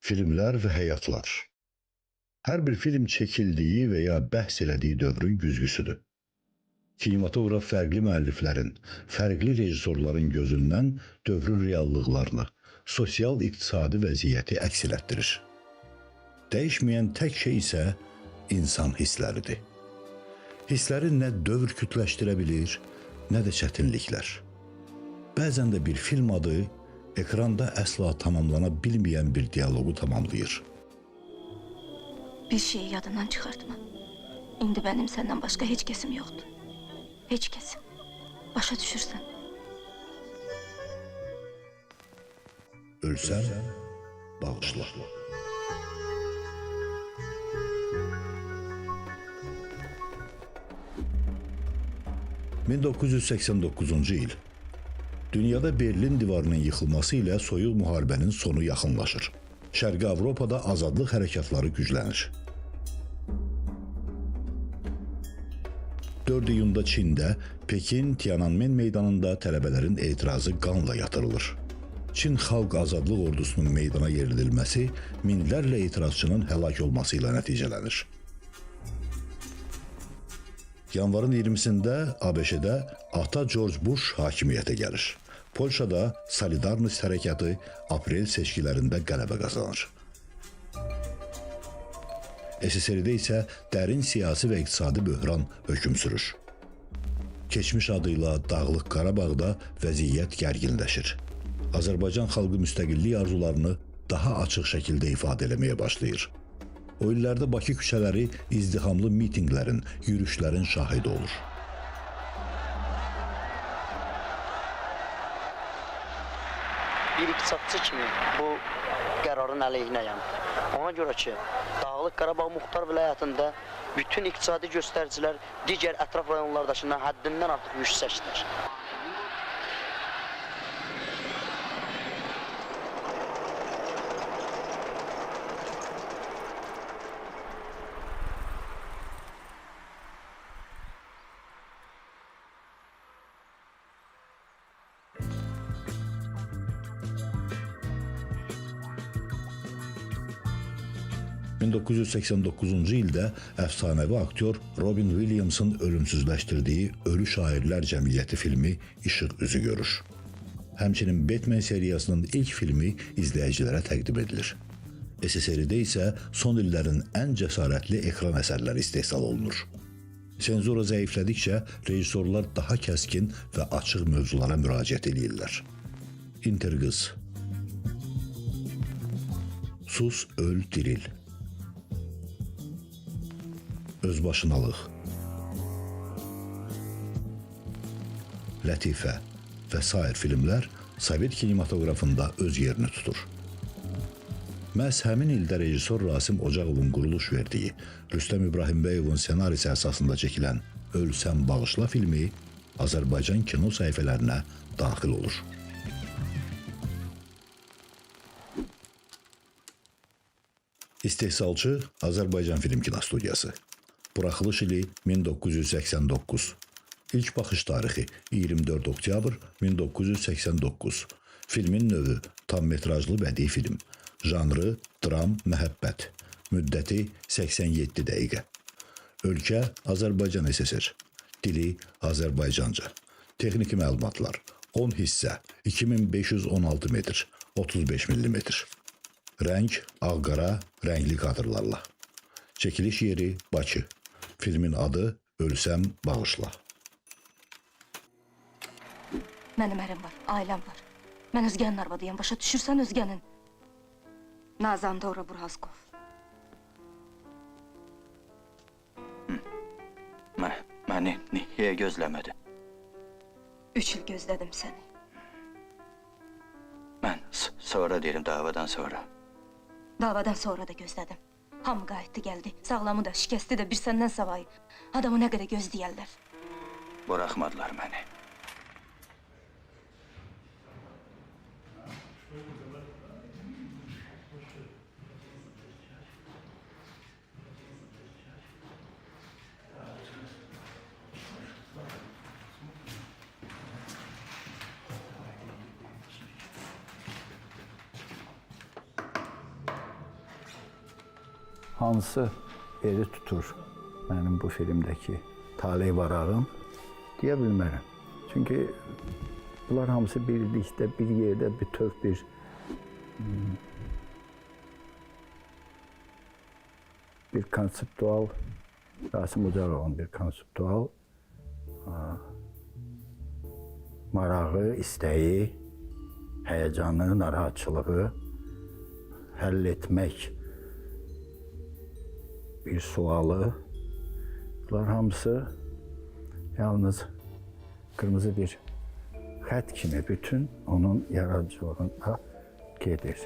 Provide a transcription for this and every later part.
Filmlər və həyatlar. Hər bir film çəkildiyi və ya bəhs elədiyi dövrün güzgüsüdür. Kinematoqraf fərqli müəlliflərin, fərqli rejissorların gözündən dövrün reallıqlarını, sosial-iqtisadi vəziyyəti əks elətdirir. Dəyişməyən tək şey isə insan hissləridir. Hissləri nə dövr kütləşdirə bilir, nə də çətinliklər. Bəzən də bir film adı ekranda əsla tamamlana bilməyən bir dialoqu tamamlayır. Bir şeyi yadından çıxartma. İndi mənim səndən başqa heç kəsim yoxdur. Heç kəsim. Başa düşürsən. Ölsəm, bağışla. ...1989-cu il. Dünyada Berlin divarının yıxılması ilə soyuq müharibənin sonu yaxınlaşır. Şərqi Avropada azadlıq hərəkatları güclənir. 4 iyunda Çində, Pekin Tiananmen meydanında tələbələrin etirazı qanla yatırılır. Çin Xalq Azadlıq Ordusunun meydana yeridilməsi minlərlə etirazçının həlak olması ilə nəticələnir. Yanvarın 20-sində ABŞ-də ata George Bush hakimiyyətə gəlir. Polşada Solidarność hərəkatı aprel seçkilərində qələbə qazanır. SSR-də isə dərin siyasi və iqtisadi böhran hökm sürür. Keçmiş adıyla Dağlıq Qarabağda vəziyyət gərginləşir. Azərbaycan xalqı müstəqillik arzularını daha açıq şəkildə ifadə eləməyə başlayır. O illərdə Bakı küçələri izdihamlı mitinqlərin, yürüşlərin şahidi olur. Bir iqtisadçı kimi bu qərarın əleyhinəyəm. Ona görə ki, Dağlıq Qarabağ Muxtar Vilayətində bütün iqtisadi göstəricilər digər ətraf rayonlardakından həddindən artıq yüksəkdir. ...1989-cu ildə əfsanəvi aktyor Robin Williams'ın ölümsüzləşdirdiyi Ölü Şairlər Cəmiyyəti filmi işıq üzü görür. Həmçinin Batman seriyasının ilk filmi izləyicilərə təqdim edilir. SSR-də isə son illərin ən cəsarətli ekran əsərləri istehsal olunur. Senzura zəiflədikcə rejissorlar daha kəskin və açıq mövzulara müraciət edirlər. İnterqız. Sus, öl, diril. Özbaşınalıq, Lətifə və sair filmlər Sovet kinematoqrafında öz yerini tutur. Məhz həmin ildə rejissor Rasim Ocaqovun quruluş verdiyi, Rüstəm İbrahimbəyovun ssenarisi əsasında çəkilən Ölsəm Bağışla filmi Azərbaycan kino səhifələrinə daxil olur. İstehsalçı Azərbaycan Film Kinostudiyası. Buraxılış ili 1989. İlk baxış tarixi 24 oktyabr 1989. Filmin növü tam metrajlı bədii film. Janrı dram, məhəbbət. Müddəti 87 dəqiqə. Ölkə Azərbaycan SSR. Dili Azərbaycanca. Texniki məlumatlar 10 hissə 2516 metr 35 millimetr. Rəng ağ-qara rəngli kadrlarla. Çəkiliş yeri Bakı. Filmin adı Ölsəm Bağışla. Mənim ərim var, ailəm var. Mən özgənin arvadıyam, başa düşürsən özgənin. Nazan Dora Burazkov. Məni niyə gözləmədi? 3 il gözlədim səni. Mən sonra deyirəm, davadan sonra. Davadan sonra da gözlədim. Hamı qayıtdı gəldi, sağlamı da, şikəsti də bir səndən savayı. Adamı nə qədər gözləyərlər. Buraxmadılar məni. hansı yeri tutur mənim bu filmdəki taley varağım deyə bilmərəm. Çünki bunlar hamısı birlikdə, bir yerdə bütöv bir konseptual, Rasim Ocağovun bir konseptual marağı, istəyi, həyəcanı, narahatçılığı həll etmək bir sualı. Bunlar hamısı yalnız qırmızı bir xət kimi bütün onun yaradıcılığında gedir.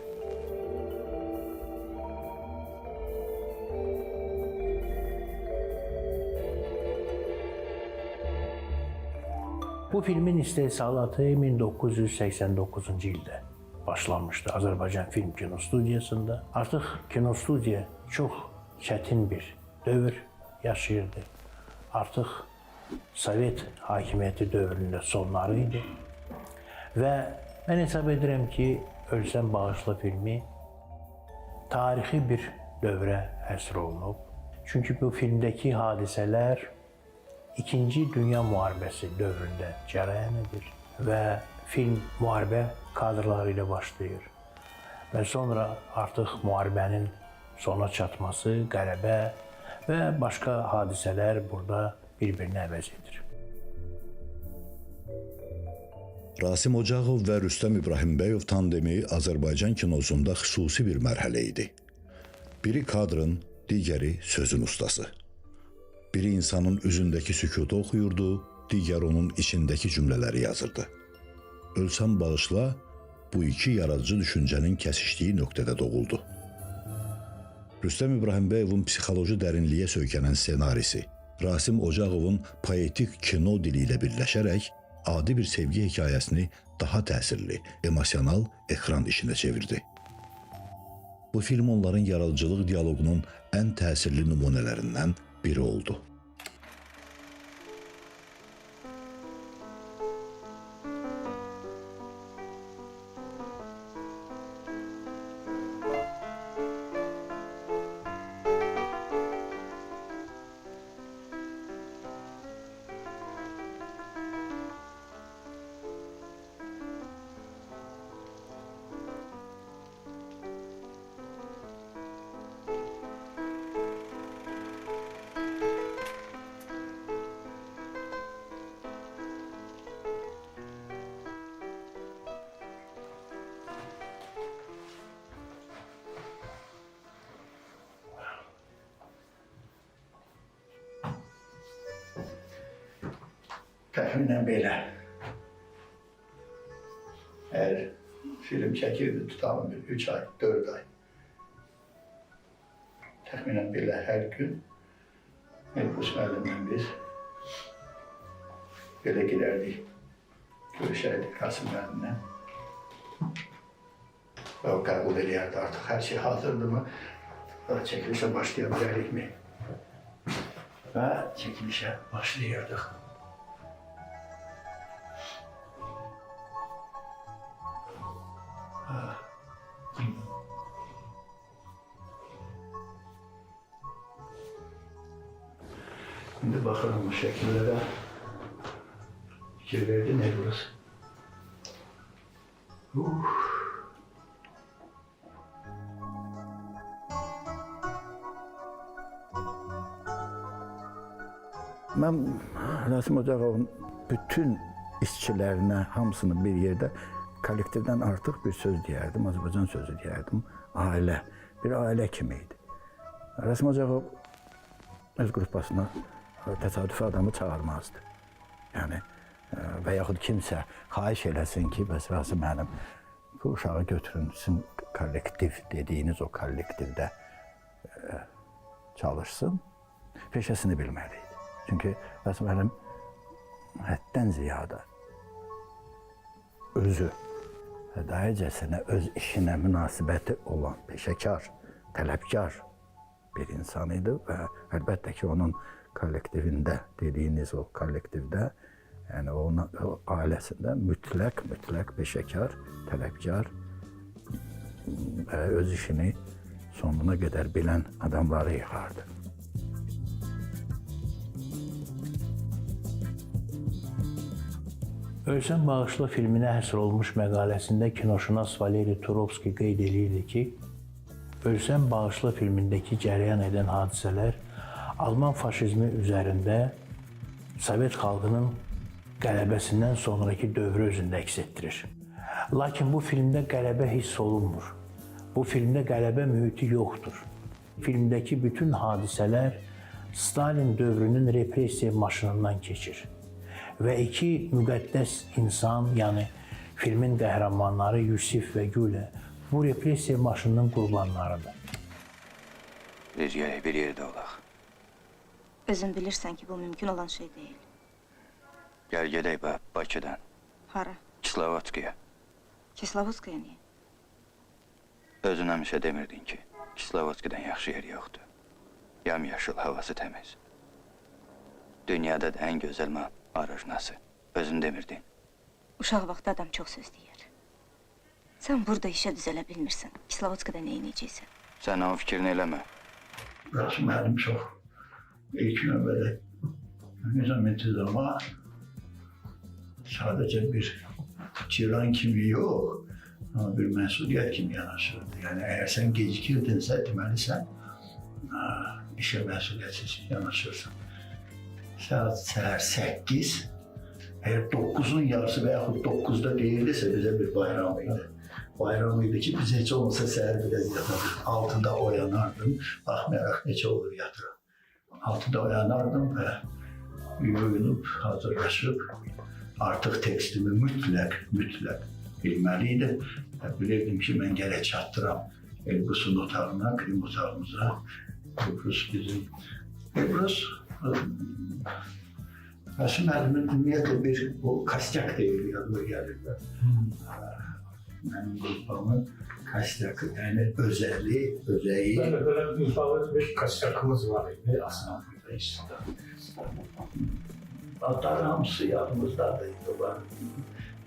Bu filmin istehsalatı 1989-cu ildə başlanmışdı Azərbaycan Film Kinostudiyasında. Artıq kinostudiya çox çətin bir dövr yaşayırdı. Artıq Sovet hakimiyyəti dövründə sonları idi. Və mən hesab edirəm ki, Ölsən Bağışla filmi tarixi bir dövrə həsr olunub. Çünki bu filmdəki hadisələr İkinci Dünya Müharibəsi dövründə cərəyan edir və film müharibə kadrları ilə başlayır. Və sonra artıq müharibənin sona çatması, qələbə və başqa hadisələr burada bir-birini əvəz edir. Rasim Ocağov və Rüstəm İbrahimbəyov tandemi Azərbaycan kinosunda xüsusi bir mərhələ idi. Biri kadrın, digəri sözün ustası. Biri insanın üzündəki sükutu oxuyurdu, digər onun içindəki cümlələri yazırdı. Ölsən Bağışla bu iki yaradıcı düşüncənin kəsişdiyi nöqtədə doğuldu. Rüstəm İbrahimbəyovun psixoloji dərinliyə söykənən ssenarisi, Rasim Ocağovun poetik kino dili ilə birləşərək adi bir sevgi hekayəsini daha təsirli, emosional ekran işinə çevirdi. Bu film onların yaradıcılıq dialoqunun ən təsirli nümunələrindən biri oldu. Təxminən belə. Əgər film çəkirdi, tutalım bir 3 ay, 4 ay. Təxminən belə hər gün Elbrus müəllimlə biz belə girərdik, görüşərdik Rasim müəllimlə. Və o qəbul edərdi artıq, hər şey hazırdırmı, çəkilişə başlaya bilərikmi? Və çəkilişə başlayırdıq. Şimdi baxıram bu şəkillərə, fikir verdi, nə burası? Mən Rasim Ocağovun bütün işçilərinə, hamısını bir yerdə kollektivdən artıq bir söz deyərdim, Azərbaycan sözü deyərdim, ailə, bir ailə kimi idi. Rasim Ocağov öz qrupasına təsadüfi adamı çağırmazdı. Yəni, və yaxud kimsə xahiş eləsin ki, bəs Rasim mənim bu uşağı götürün, sizin kollektiv dediyiniz o kollektivdə çalışsın, peşəsini bilməliydi. Çünki Rasim mənim həddən ziyadə özü, daicəsinə, öz işinə münasibəti olan peşəkar, tələbkar bir insan idi və əlbəttə ki, onun kollektivində, dediyiniz o kollektivdə, yəni o ailəsində mütləq peşəkar, tələbkar və öz işini sonuna qədər bilən adamları yığardı. Ölsən Bağışla filminə həsr olmuş məqaləsində kinoşünas Valeri Turovski qeyd edirdi ki, Ölsən Bağışla filmindəki cərəyan edən hadisələr Alman faşizmi üzərində Sovet xalqının qələbəsindən sonraki dövrü özündə əks etdirir. Lakin bu filmdə qələbə hiss olunmur. Bu filmdə qələbə mühiti yoxdur. Filmdəki bütün hadisələr Stalin dövrünün repressiya maşınından keçir. Və iki müqəddəs insan, yəni filmin qəhrəmanları Yusif və Gülə bu repressiya maşınının qurbanlarıdır. Biz gərək bir yerdə olaq. Özün bilirsən ki, bu mümkün olan şey deyil. Gəl gedək Bakıdan, Hara? Kislovodskaya. Kislovodskaya niyə? Özün həmişə demirdin ki, Kislovodskadan yaxşı yer yoxdur. Yamyaşıl, havası təmiz. Dünyada da ən gözəl arajnası. Özün demirdin. Uşaq vaxtı adam çox söz deyər. Sən burada işə düzələ bilmirsən. Kislovodskada nə edəcəksən? Sən o fikrini eləmə. Rasim müəllim çox ilk növbədə nizam intizama sadəcə bir tiran kimi yox, amma bir məsuliyyət kimi yanaşırdı. Yəni, əgər sən gecikirdinsə, deməli sən işə məsuliyyətsiz yanaşırsan. Saat səhər 8, əgər 9-un yarısı və yaxud 9-da deyildisə, bizə bir bayram idi. Bayram idi ki, biz heç olmasa səhər biraz yatırıq. 6-da oyanardım, baxmayaraq necə olur yatıram. 6-da oyanardım və yuyunub, hazırlaşıb, artıq tekstimi mütləq bilməliydi. Bilirdim ki, mən gələ çatdıram Elbrus'un otağına, Krim otağımıza. Elbrus bizim... Elbrus, Rasim müəllimin ümumiyyətlə bir kastyak deyil, yadıma gəlirlər. Mənim qrupamın kastyakı, yəni özəyi. Böyle bir kastyakımız var idi aslında burada işte. Adlar hamısı yadımızdaydı.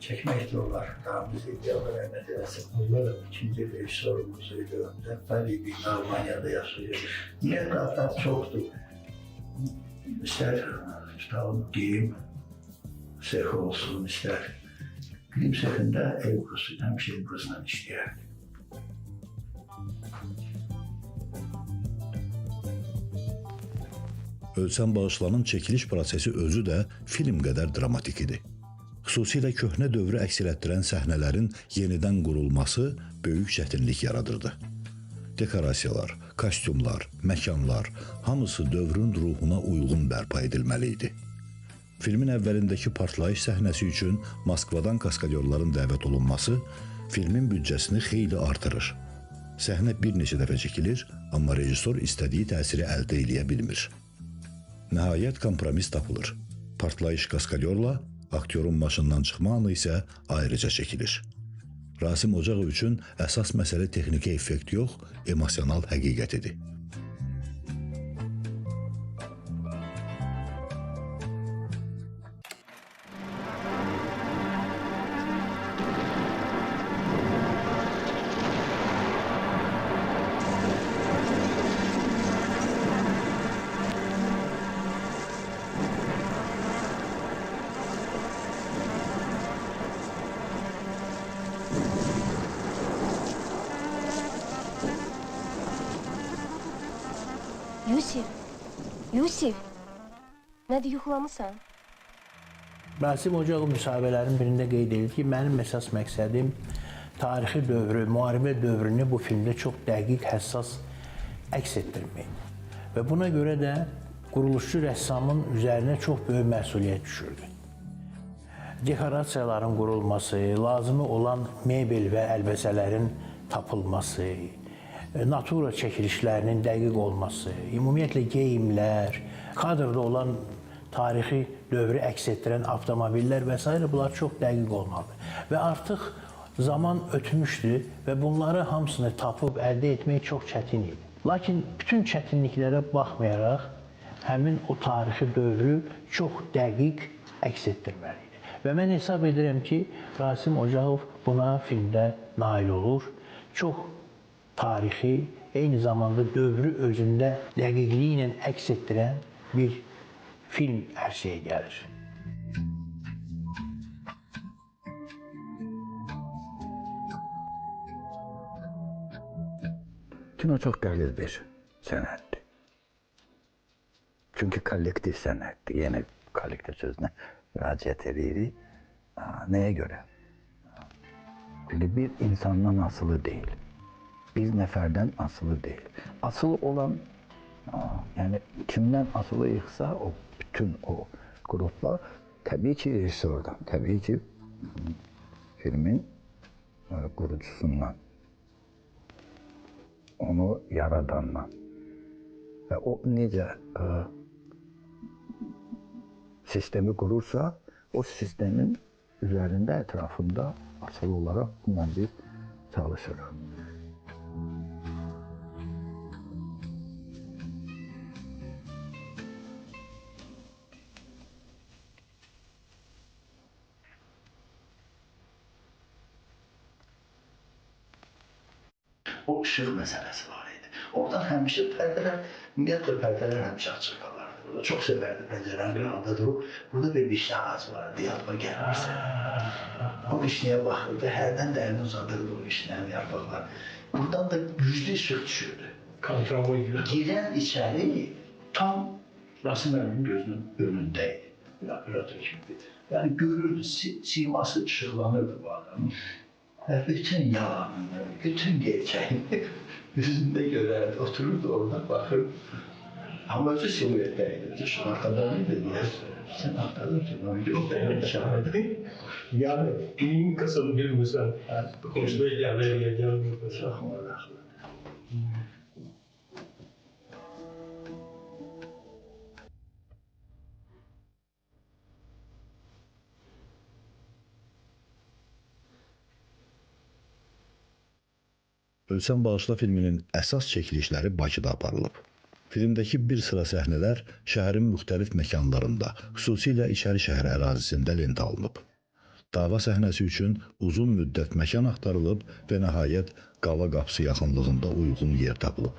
Çəkmək də olar. Ramiz İdiyallar rəhmət eləsin. Onlar ikinci rejissorumuzuydu. Müzəffər idi, Almanyada yaşayır. Niyyət adlar çoxdur. İstər tutalım geyim sexi olsun, istər film sexində Elbrus, həmişə Elbrusla işləyərdi. Ölsən Bağışlanın çəkiliş prosesi özü də film qədər dramatik idi. Xüsusilə köhnə dövrü əks etdirən səhnələrin yenidən qurulması böyük çətinlik yaradırdı. Dekorasiyalar, kostyumlar, məkanlar hamısı dövrün ruhuna uyğun bərpa edilməli idi. Filmin əvvəlindəki partlayış səhnəsi üçün Moskvadan kaskadyorların dəvət olunması filmin büdcəsini xeyli artırır. Səhnə bir neçə dəfə çəkilir, amma rejissor istədiyi təsiri əldə edə bilmir. Nəhayət kompromis tapılır. Partlayış kaskadyorla, aktyorun maşından çıxma anı isə ayrıca çəkilir. Rasim Ocağov üçün əsas məsələ texniki effekt yox, emosional həqiqət idi. Yusif, nədir yuxulamısan? Rasim Ocağov müsahibələrin birində qeyd edir ki, mənim əsas məqsədim tarixi dövrü, müharibə dövrünü bu filmdə çox dəqiq, həssas əks etdirməkdir. Və buna görə də quruluşçu rəssamın üzərinə çox böyük məsuliyyət düşürdü. Dekorasiyaların qurulması, lazımı olan mebel və əlbəsələrin tapılması, natura çəkilişlərinin dəqiq olması, ümumiyyətlə geyimlər, kadrda olan tarixi dövrü əks etdirən avtomobillər və s. bunlar çox dəqiq olmalıdır. Və artıq zaman ötmüşdü və bunları hamısını tapıb əldə etmək çox çətin idi. Lakin bütün çətinliklərə baxmayaraq, həmin o tarixi dövrü çox dəqiq əks etdirməli idi. Və mən hesab edirəm ki, Rasim Ocağov buna filmdə nail olur. Çox tarixi, eyni zamanda dövrü özündə dəqiqliyi ilə əks etdirən bir film ərsəyə gəlir. Kino çox qəliz bir sənətdir. Çünki kollektiv sənətdir. Yəni kollektiv sözünə müraciət edirik. Nəyə görə? Bir insandan asılı deyil. Bir nəfərdən asılı deyil. Asılı olan, yəni kimdən asılıyıqsa o bütün o qruplar təbii ki rejissordan, təbii ki filmin qurucusundan, onu yaradandan və o necə sistemi qurursa, o sistemin üzərində, ətrafında asılı olaraq bununla biz çalışırıq. O ışıq məsələsi var idi. Oradan həmişə pərdələr, ümumiyyətlə pərdələr həmişə açıq qalardı. Burada çox sevərdi pəncərənin qırağında durub. Burada bir vişne ağacı vardı, yadıma gəlmirsə. O vişneye baxırdı, hərdən də əlini uzadırdı o vişnenin yarpaqları. Buradan da güclü ışıq düşürdü. Kontravoy gibi. Girən içəri tam Rasim Əli'nin gözünün önündeydi. Bir operator kimi. Yani görürdü, siması ışıqlanırdı bu adamın. Bütün yalanını, bütün gerçeğini yüzünde görerdi, otururdu orada bakır. Ama özü siluetteydi, şu arkadan diye. Sen atladın ki, yok benim çağırdı. Yani iyi kısım bir misal. Konuşmaya gelmeye Çok meraklı. Ölsən Bağışla filminin əsas çəkilişləri Bakıda aparılıb. Filmdəki bir sıra səhnələr şəhərin müxtəlif məkanlarında, xüsusilə İçəri şəhər ərazisində lentə alınıb. Dava səhnəsi üçün uzun müddət məkan axtarılıb və nəhayət Qala qapısı yaxınlığında uyğun yer tapılıb.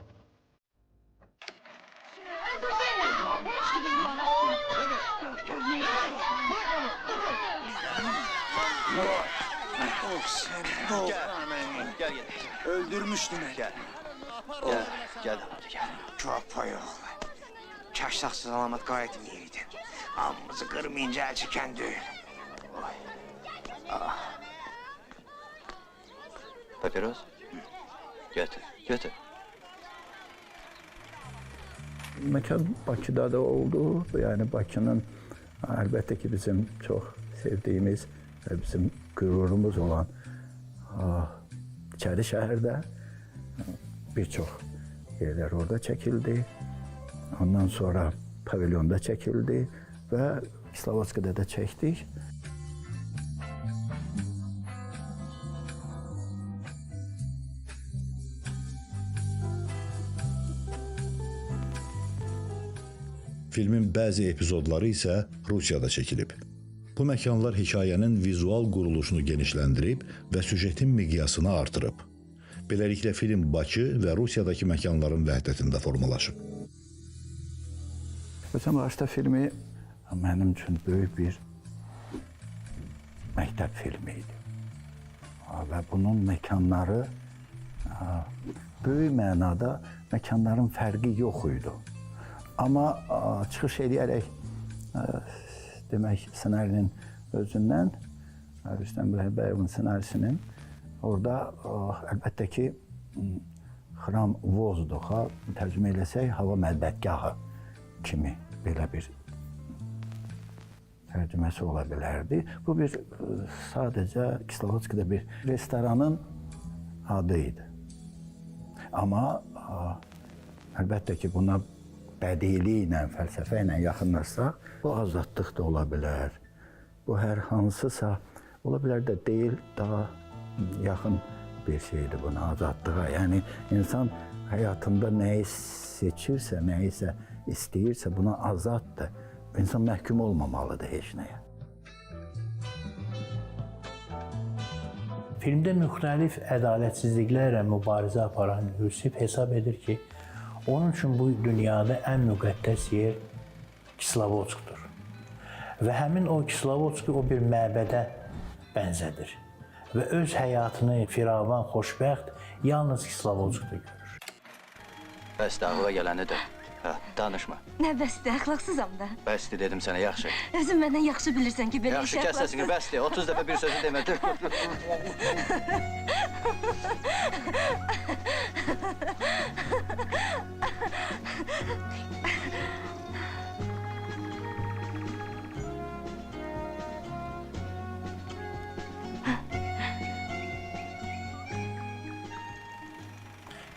Gel. Öldürmüştün gel. Gel. Çok payıqlı. Kaş sağ salamat qayıtmayaydın. Amımızı qırmayınca əl çəkən deyil. Papiros? Götür. Mekan Bakıda da oldu. Yani Bakı'nın elbette ki bizim çok sevdiğimiz ve bizim gururumuz olan İçəri şəhərdə birçok yerler orada çekildi. Ondan sonra pavilyonda çekildi ve Slovatska'da da çektik. Filmin bəzi epizodları isə Rusiyada çəkilib. Bu məkanlar hekayənin vizual quruluşunu genişləndirib və süjetin miqyasını artırıb. Beləliklə film Bakı və Rusiyadakı məkanların vəhdətində formalaşıb. Ölsən Bağışla filmi mənim üçün böyük bir məktəb filmi idi. Və bunun məkanları böyük mənada məkanların fərqi yox idi. Amma çıxış edərək demək ssenarinin özündən, Rüstəm Bəyovun ssenarisinin orada əlbəttə ki Xram Vozduxa tərcümə eləsək hava məlbətgahı kimi belə bir tərcüməsi ola bilərdi. Bu bir sadəcə Kislovodskada bir restoranın adı idi. Amma əlbəttə ki buna bədili ilə, fəlsəfə ilə yaxınlaşsaq, bu azadlıq da ola bilər. Bu hər hansısa ola bilər də deyil, daha yaxın bir şeydir buna, azadlığa. Yəni insan həyatında nəyi seçirsə, nəyisə istəyirsə buna azaddır. İnsan məhkum olmamalıdır heç nəyə. Filmdə müxtəlif ədalətsizliklərlə mübarizə aparan Yusif hesab edir ki, onun üçün bu dünyada ən müqəddəs yer Kislovodskdur. Və həmin o Kislovodski o bir məbədə bənzədir. Və öz həyatını firavan, xoşbəxt yalnız Kislovodskda görür. Bəs də ağla gələni də. Danışma. Nə bəsdir, əxlaqsızam da. Bəsdir dedim sənə, yaxşı. Özün məndən yaxşı bilirsən ki, belə Yaxşı, kəs səsini, bəsdir. 30 dəfə bir sözü demə.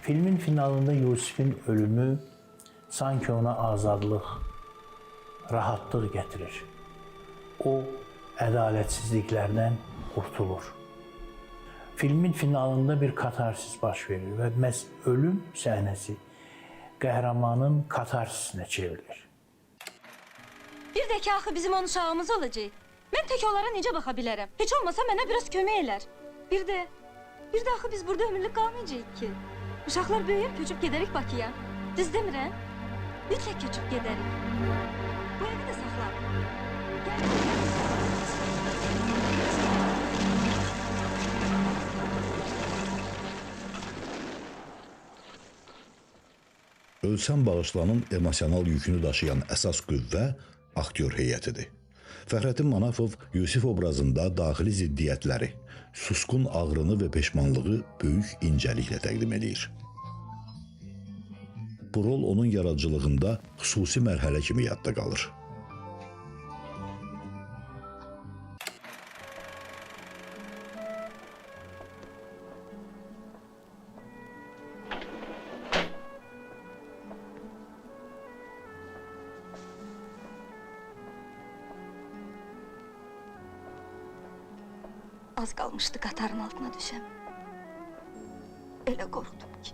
Filmin finalında Yusifin ölümü sanki ona azadlıq, rahatlıq gətirir. O, ədalətsizliklərdən qurtulur. Filmin finalında bir katarsis baş verir və məhz ölüm səhnəsi qəhrəmanın katarsisinə çevrilir. Bir də ki, axı bizim 10 uşağımız olacaq. Mən tək onlara necə baxa bilərəm? Heç olmasa mənə biraz kömək elər. Bir də axı biz burada ömürlük qalmayacağıq ki. Uşaqlar böyüyüb köçüb gedərik Bakıya. Düz demirəm? Mütləq köçüb gedərik. Bu evi də saxla. Ölsən Bağışlanın emosional yükünü daşıyan əsas qüvvə aktyor heyətidir. Fəxrəddin Manafov Yusif obrazında daxili ziddiyyətləri, susqun ağrını və peşmanlığı böyük incəliklə təqdim edir. Bu rol onun yaradıcılığında xüsusi mərhələ kimi yadda qalır. Az qalmışdı qatarın altına düşəm. Elə qorxdum ki.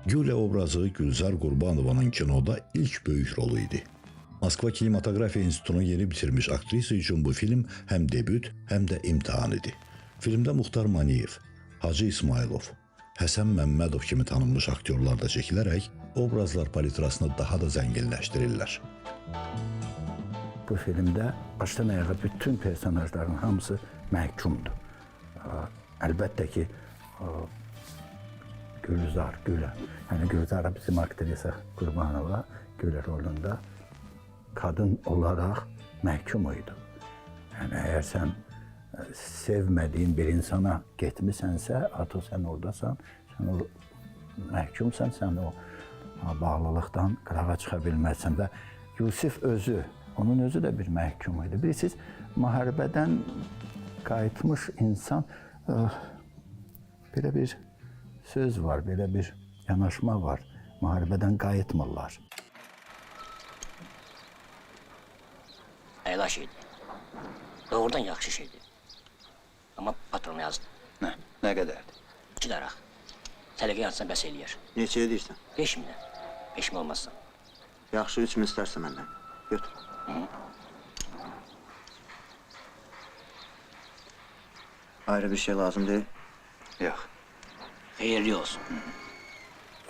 Gülə obrazı Gülzar Qurbanovanın kinoda ilk böyük rolu idi. Moskva Kinematografiya İnstitutunu yeni bitirmiş aktrisa üçün bu film həm debüt, həm də imtahan idi. Filmdə Muxtar Maniyev, Hacı İsmailov, Həsən Məmmədov kimi tanınmış aktyorlar da çəkilərək obrazlar palitrasını daha da zənginləşdirirlər. Bu filmdə başdan ayağa bütün personajların hamısı məhkumdur. Əlbəttə ki, Gülzar, Gülə, yəni Gülzara bizim aktrisa Qurbanova Gülə rolunda kadın olaraq məhkum idi. Yəni, əgər sən sevmədiyin bir insana getmisənsə, ato sən oradasan, sən o məhkumsan, sən o bağlılıqdan qırağa çıxa bilməzsən və Yusif özü, onun özü də bir məhkum idi. Bilirsiniz, müharibədən qayıtmış insan, belə bir söz var, belə bir yanaşma var, müharibədən qayıtmırlar. Əyla şeydir. Doğrudan yaxşı şeydir. Amma patronu yazdı. Nə qədərdir? 2 daraq. Səliqə yazsan bəs eləyər. Neçəyə deyirsən? 5 minə. 5 min olmazsan. Yaxşı 3 min istərsən məndən. Götür. Ayrı bir şey lazım deyil. Yox. Xeyirli olsun.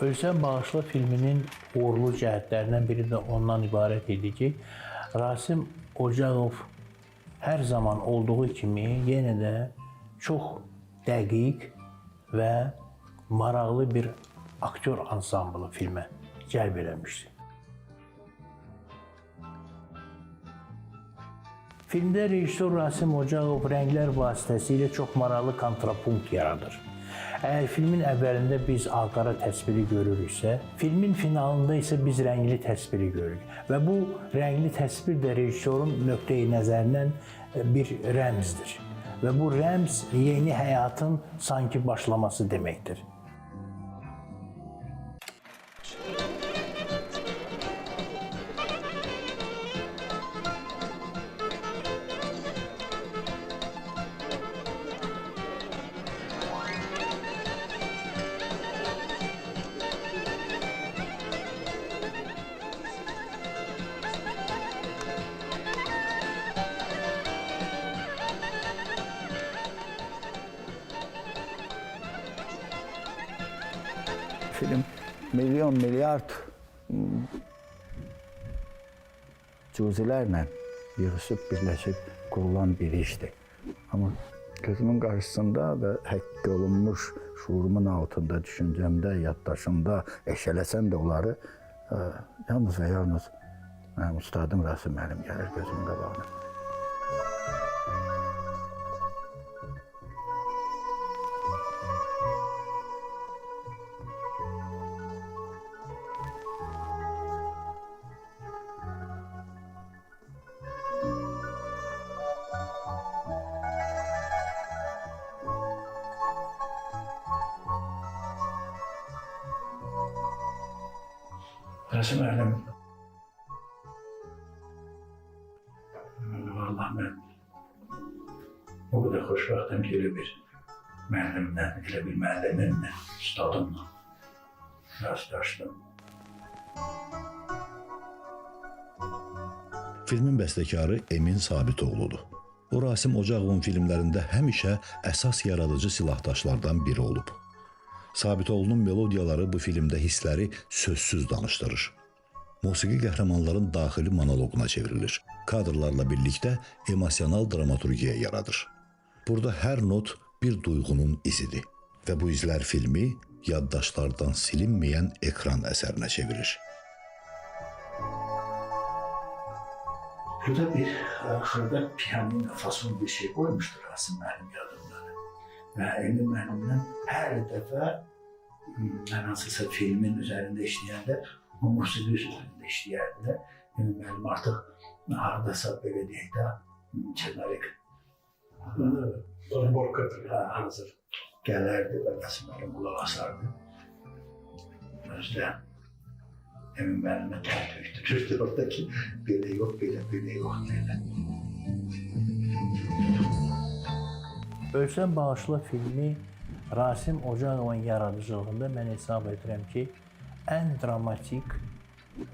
Ölsən Bağışla filminin uğurlu cəhətlərindən biri də ondan ibarət idi ki, Rasim Ocağov hər zaman olduğu kimi yenə də çox dəqiq və maraqlı bir aktyor ansamblı filmə cəlb eləmişdi. Filmdə rejissor Rasim Ocağov rənglər vasitəsilə çox maraqlı kontrapunkt yaradır. Əgər filmin əvvəlində biz ağ-qara təsviri görürüksə, filmin finalında isə biz rəngli təsviri görürük. Və bu rəngli təsvir də rejissorun nöqteyi nəzərindən bir rəmzdir. Və bu rəmz yeni həyatın sanki başlaması deməkdir. film milyon milyard cüzilərlə yığışıb, birləşib qurulan bir işdir. Amma gözümün qarşısında və həkk olunmuş şuurumun altında, düşüncəmdə, yaddaşımda eşələsəm də onları yalnız və yalnız mənim ustadım Rasim müəllim gəlir gözümün qabağına. Rasim müəllim, vallahi mən o qədər xoşbəxtəm ki, elə bir müəllimlə, elə bir müəllimimlə, ustadımla rastlaşdım. Filmin bəstəkarı Emin Sabitoğludur. O, Rasim Ocağovun filmlərində həmişə əsas yaradıcı silahdaşlardan biri olub. Sabitoğlu'nun melodiyaları bu filmdə hissləri sözsüz danışdırır. Musiqi qəhrəmanların daxili monoloquna çevrilir. Kadrlarla birlikdə emosional dramaturgiya yaradır. Burada hər not bir duyğunun izidir və bu izlər filmi yaddaşlardan silinməyən ekran əsərinə çevirir. Burada bir axırda piyanino fason bir şey qoymuşdur Rasim müəllim yadımda. Və Emin müəllimlə hər dəfə mən hansısa filmin üzərində işləyəndə o musiqi üzərində işləyərdilər. Emin müəllim artıq haradasa belə deyək də çenarik hazır gələrdi və Rasim müəllim qulaq asardı. Özdə Emin müəllimə tökdürürdü oradakı belə yox, belə yox belə. Ölsən Bağışla filmi Rasim Ocağovun yaradıcılığında mən hesab edirəm ki, ən dramatik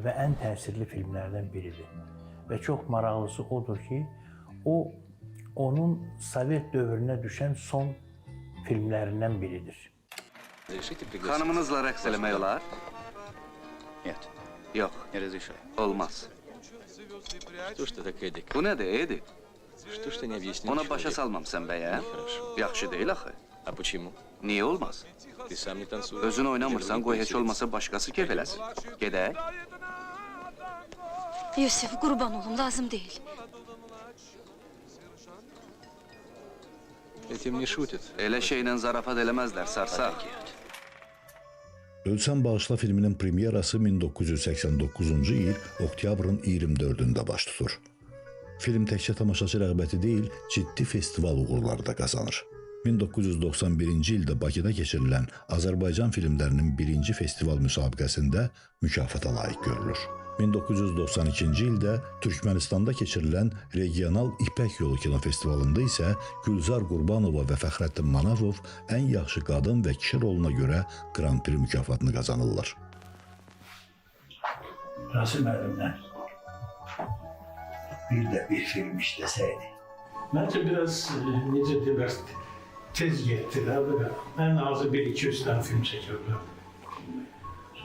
və ən təsirli filmlərdən biridir. Və çox maraqlısı odur ki, onun Sovet dövrünə düşən son filmlərindən biridir. Xanımınızla rəqs eləmək olar? Нет, Yox, не разрешаю. olmaz. Что ж ты так эдик? Bu nədir, Edith? Что ж ты не объяснил? Ona başa salmamsan bəyə? Yaxşı deyil axı. А почему? Niyə olmaz? Ты sам не танцуешь. Özün oynamırsan, qoy heç olmasa başqası kef eləsin. Gedək. Yusif, qurban olum, lazım deyil. Этим не шутят. Elə şeylə zarafat eləməzlər, sarsaq. Ölsən Bağışla filminin premyerası 1989-cu il oktyabrın 24-də baş tutur. Film təkcə tamaşaçı rəğbəti deyil, ciddi festival uğurları da qazanır. 1991-ci ildə Bakıda keçirilən Azərbaycan filmlərinin birinci festival müsabiqəsində mükafata layiq görülür. 1992-ci ildə Türkmənistanda keçirilən regional İpək Yolu kinofestivalında isə Gülzar Qurbanova və Fəxrəddin Manavov ən yaxşı qadın və kişi roluna görə Grand Prix mükafatını qazanırlar. Rasim müəllimlə bir də bir film işləsəydi. Bence biraz necə deyirlər, tez getdi də. Ən azı 1-200 tane film çəkirdim.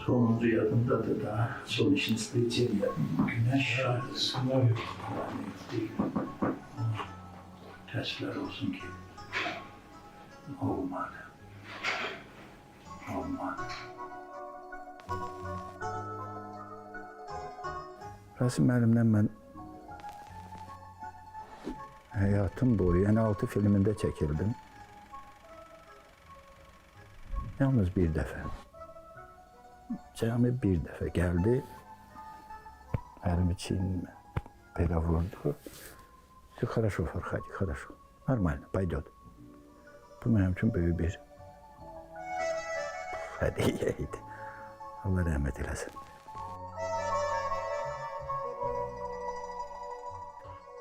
Sonuncu yadımdadır da, son işin istəyəcək Günəş. Sınav yox. Değil. Təəssüflər olsun ki, olmadı. Rasim müəllimlə mən həyatım boyu, yəni 6 filmində çəkildim. Yalnız bir dəfə. Cəmi bir dəfə gəldi. Əlimi çiynimə belə vurdu. Хорошо, Farhadi, хорошо. Нормально, пойдет. Bu mənim üçün böyük bir hədiyyə idi. Allah rəhmət eləsin.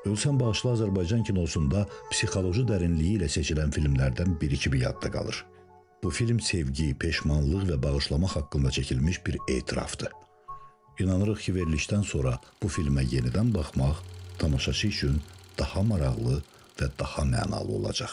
Ölsən Bağışla Azərbaycan kinosunda psixoloji dərinliyi ilə seçilən filmlərdən biri kimi yadda qalır. Bu film sevgi, peşmanlıq və bağışlamaq haqqında çəkilmiş bir etirafdır. İnanırıq ki, verilişdən sonra bu filmə yenidən baxmaq tamaşaçı üçün daha maraqlı və daha mənalı olacaq.